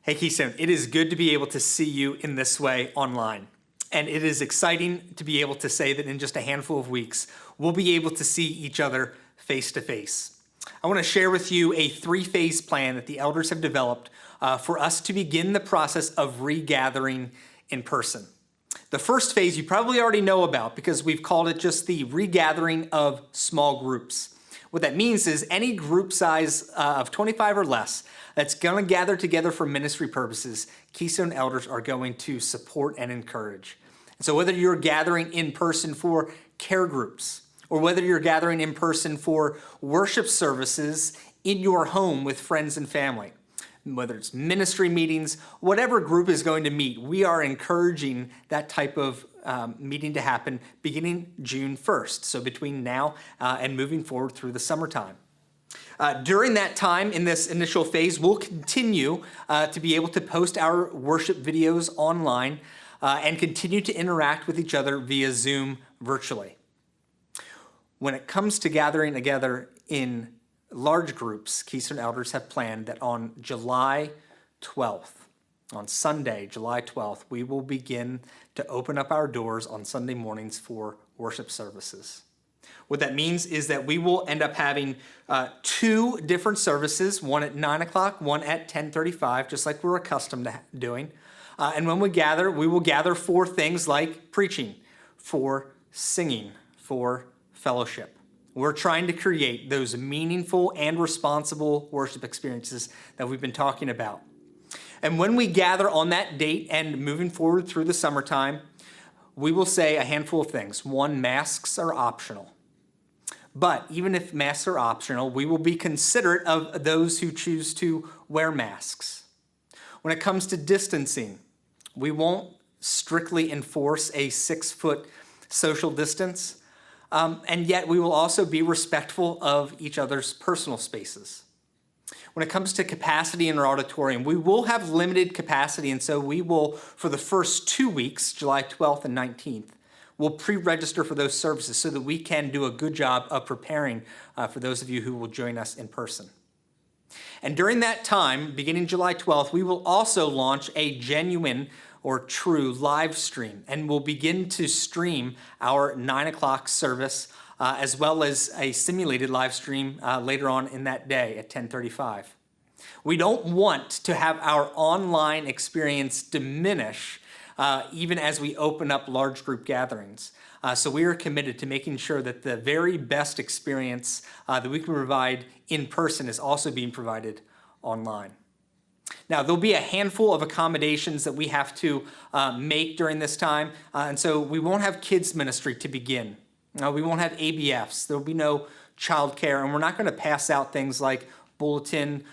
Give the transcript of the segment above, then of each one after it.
Hey Keystone, it is good to be able to see you in this way online. And it is exciting to be able to say that in just a handful of weeks, we'll be able to see each other face to face. I want to share with you a 3-phase plan that the elders have developed for us to begin the process of regathering in person. The first phase you probably already know about because we've called it just the regathering of small groups. What that means is any group size of 25 or less that's going to gather together for ministry purposes, Keystone elders are going to support and encourage. So whether you're gathering in person for care groups, or whether you're gathering in person for worship services in your home with friends and family, whether it's ministry meetings, whatever group is going to meet, we are encouraging that type of meeting to happen beginning June 1st, so between now and moving forward through the summertime. During that time, in this initial phase, we'll continue to be able to post our worship videos online and continue to interact with each other via Zoom virtually. When it comes to gathering together in large groups, Keystone elders have planned that on July 12th, on Sunday, July 12th, we will begin to open up our doors on Sunday mornings for worship services. What that means is that we will end up having 2 different services, one at 9 o'clock, one at 10:35, just like we're accustomed to doing. And when we will gather for things like preaching, for singing, for fellowship. We're trying to create those meaningful and responsible worship experiences that we've been talking about. And when we gather on that date and moving forward through the summertime, we will say a handful of things. 1, masks are optional. But even if masks are optional, we will be considerate of those who choose to wear masks. When it comes to distancing, we won't strictly enforce a 6-foot social distance, and yet we will also be respectful of each other's personal spaces. When it comes to capacity in our auditorium, we will have limited capacity, and so we will, for the first 2 weeks, July 12th and 19th, we'll pre-register for those services so that we can do a good job of preparing for those of you who will join us in person. And during that time, beginning July 12th, we will also launch a genuine or true live stream, and we'll begin to stream our 9 o'clock service as well as a simulated live stream later on in that day at 10:35. We don't want to have our online experience diminish even as we open up large group gatherings. So we are committed to making sure that the very best experience that we can provide in person is also being provided online. Now, there'll be a handful of accommodations that we have to make during this time, and so we won't have kids ministry to begin. We won't have ABFs. There'll be no childcare, and we're not going to pass out things like bulletin,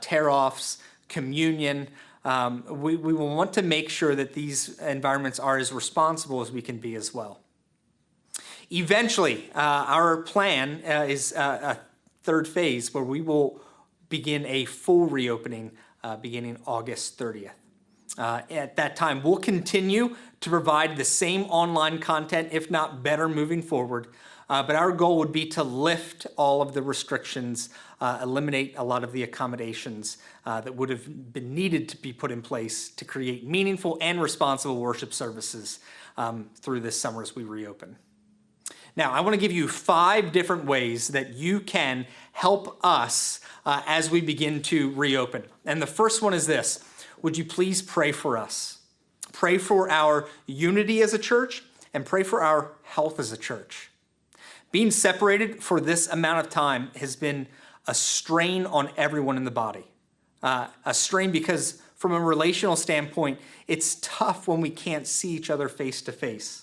tear-offs, communion. We will want to make sure that these environments are as responsible as we can be as well. Eventually, our plan is a 3rd phase where we will begin a full reopening beginning August 30th. At that time, we'll continue to provide the same online content, if not better, moving forward. But our goal would be to lift all of the restrictions, eliminate a lot of the accommodations that would have been needed to be put in place to create meaningful and responsible worship services through this summer as we reopen. Now, I want to give you 5 different ways that you can help us as we begin to reopen. And the first one is this. Would you please pray for us? Pray for our unity as a church and pray for our health as a church. Being separated for this amount of time has been a strain on everyone in the body. A strain because from a relational standpoint, it's tough when we can't see each other face to face.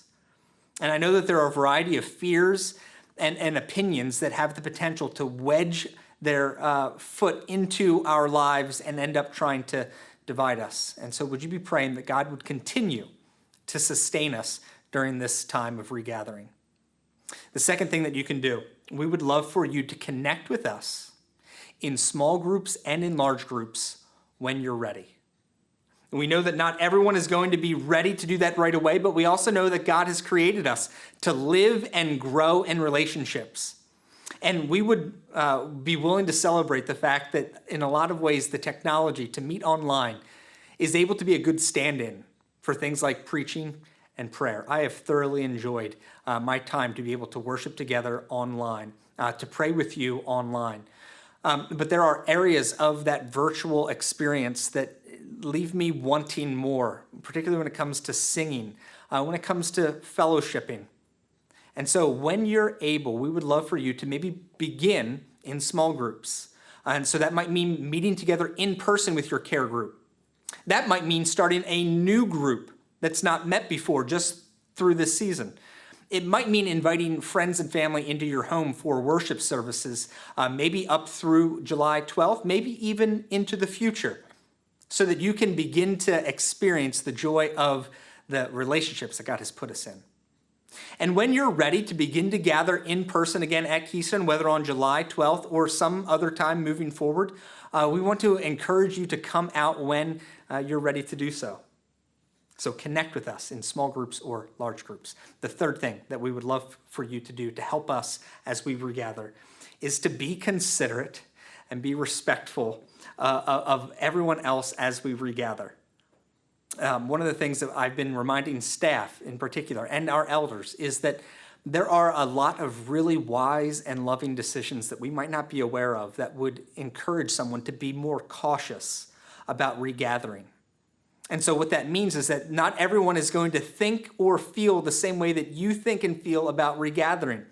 And I know that there are a variety of fears and opinions that have the potential to wedge their foot into our lives and end up trying to divide us. And so would you be praying that God would continue to sustain us during this time of regathering? The second thing that you can do, we would love for you to connect with us in small groups and in large groups when you're ready. We know that not everyone is going to be ready to do that right away, but we also know that God has created us to live and grow in relationships. And we would be willing to celebrate the fact that in a lot of ways, the technology to meet online is able to be a good stand-in for things like preaching and prayer. I have thoroughly enjoyed my time to be able to worship together online, to pray with you online. But there are areas of that virtual experience that leave me wanting more, particularly when it comes to singing, when it comes to fellowshipping. And so when you're able, we would love for you to maybe begin in small groups. And so that might mean meeting together in person with your care group. That might mean starting a new group that's not met before, just through this season. It might mean inviting friends and family into your home for worship services, maybe up through July 12th, maybe even into the future, so that you can begin to experience the joy of the relationships that God has put us in. And when you're ready to begin to gather in person again at Keystone, whether on July 12th or some other time moving forward, we want to encourage you to come out when you're ready to do so. So connect with us in small groups or large groups. The third thing that we would love for you to do to help us as we regather is to be considerate and be respectful of everyone else as we regather. One of the things that I've been reminding staff in particular and our elders is that there are a lot of really wise and loving decisions that we might not be aware of that would encourage someone to be more cautious about regathering. And so what that means is that not everyone is going to think or feel the same way that you think and feel about regathering.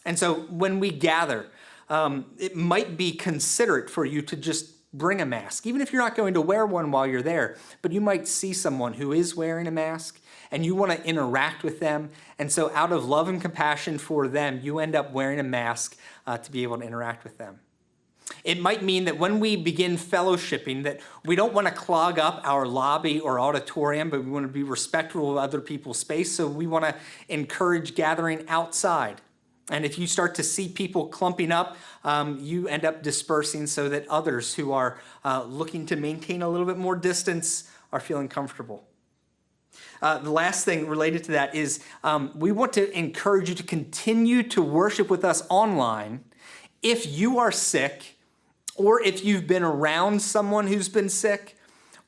And so when we gather, it might be considerate for you to just bring a mask, even if you're not going to wear one while you're there, but you might see someone who is wearing a mask and you want to interact with them. And so out of love and compassion for them, you end up wearing a mask to be able to interact with them. It might mean that when we begin fellowshipping, that we don't want to clog up our lobby or auditorium, but we want to be respectful of other people's space. So we want to encourage gathering outside. And if you start to see people clumping up, you end up dispersing so that others who are looking to maintain a little bit more distance are feeling comfortable. The last thing related to that is we want to encourage you to continue to worship with us online if you are sick, or if you've been around someone who's been sick,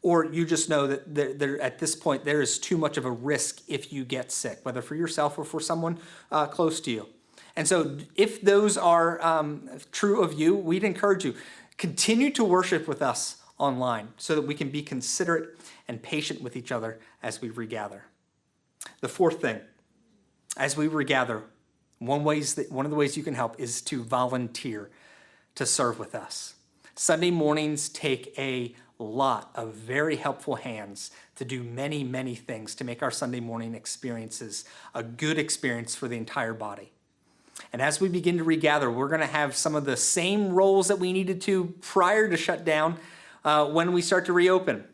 or you just know that there, at this point there is too much of a risk if you get sick, whether for yourself or for someone close to you. And so if those are true of you, we'd encourage you, continue to worship with us online so that we can be considerate and patient with each other as we regather. The fourth thing, as we regather, one of the ways you can help is to volunteer to serve with us. Sunday mornings take a lot of very helpful hands to do many, many things to make our Sunday morning experiences a good experience for the entire body. And as we begin to regather, we're going to have some of the same roles that we needed to prior to shut down when we start to reopen.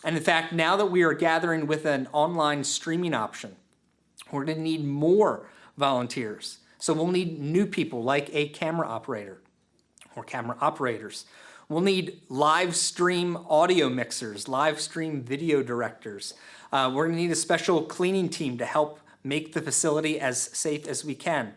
And in fact, now that we are gathering with an online streaming option, we're going to need more volunteers. So we'll need new people like a camera operator or camera operators. We'll need live stream audio mixers, live stream video directors. We're going to need a special cleaning team to help make the facility as safe as we can.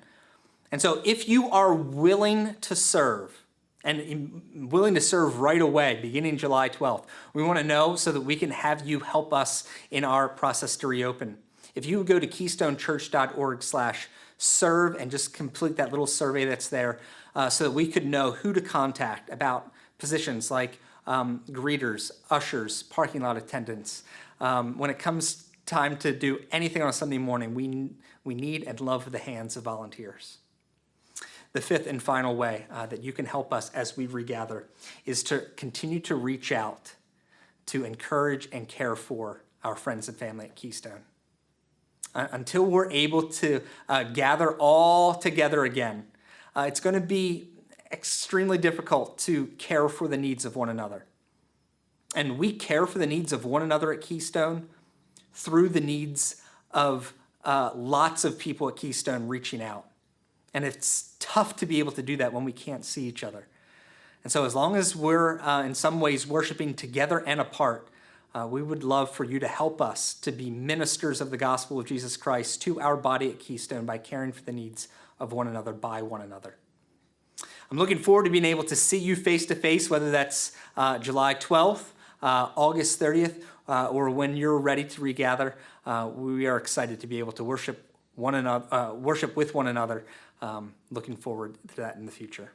And so if you are willing to serve, and willing to serve right away, beginning July 12th, we want to know so that we can have you help us in our process to reopen. If you go to keystonechurch.org/serve and just complete that little survey that's there so that we could know who to contact about positions like greeters, ushers, parking lot attendants. When it comes time to do anything on a Sunday morning, we need and love the hands of volunteers. The fifth and final way that you can help us as we regather is to continue to reach out to encourage and care for our friends and family at Keystone. Until we're able to gather all together again, it's going to be extremely difficult to care for the needs of one another. And we care for the needs of one another at Keystone through the needs of lots of people at Keystone reaching out. And it's tough to be able to do that when we can't see each other. And so as long as we're in some ways worshiping together and apart, we would love for you to help us to be ministers of the gospel of Jesus Christ to our body at Keystone by caring for the needs of one another by one another. I'm looking forward to being able to see you face to face, whether that's July 12th August 30th, or when you're ready to regather, we are excited to be able to worship with one another. Looking forward to that in the future.